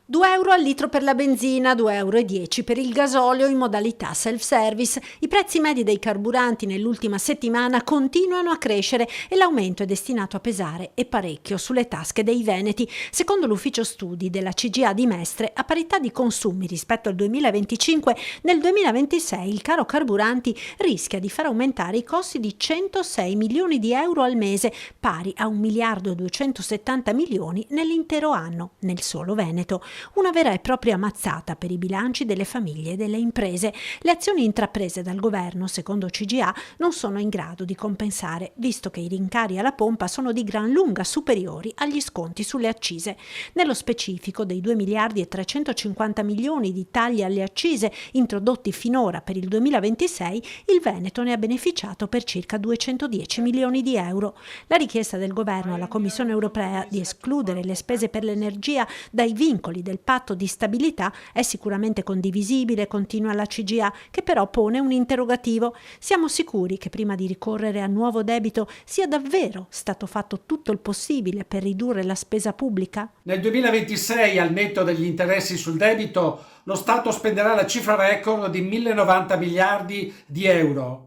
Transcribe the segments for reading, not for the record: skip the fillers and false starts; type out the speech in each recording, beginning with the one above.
2 euro al litro per la benzina, 2,10 € per il gasolio in modalità self-service. I prezzi medi dei carburanti nell'ultima settimana continuano a crescere e l'aumento è destinato a pesare e parecchio sulle tasche dei veneti. Secondo l'ufficio studi della CGA di Mestre, a parità di consumi rispetto al 2025, nel 2026 il caro carburanti rischia di far aumentare i costi di 106 milioni di euro al mese, pari a 1 miliardo e 270 milioni nell'intero anno, nel solo Veneto. Una vera e propria mazzata per i bilanci delle famiglie e delle imprese. Le azioni intraprese dal governo, secondo CGA, non sono in grado di compensare, visto che i rincari alla pompa sono di gran lunga superiori agli sconti sulle accise. Nello specifico, dei 2 miliardi e 350 milioni di tagli alle accise introdotti finora per il 2026, il Veneto ne ha beneficiato per circa 210 milioni di euro. La richiesta del governo alla Commissione europea di escludere le spese per l'energia dai vincoli del patto di stabilità è sicuramente condivisibile, continua la CGA, che però pone un interrogativo. Siamo sicuri che prima di ricorrere a nuovo debito sia davvero stato fatto tutto il possibile per ridurre la spesa pubblica? Nel 2026, al netto degli interessi sul debito, lo Stato spenderà la cifra record di 1.090 miliardi di euro.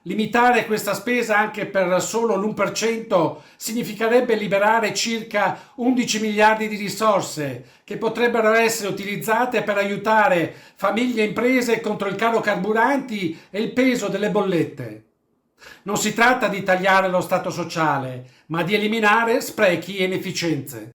Limitare questa spesa anche per solo l'1% significherebbe liberare circa 11 miliardi di risorse che potrebbero essere utilizzate per aiutare famiglie e imprese contro il caro carburanti e il peso delle bollette. Non si tratta di tagliare lo Stato sociale, ma di eliminare sprechi e inefficienze.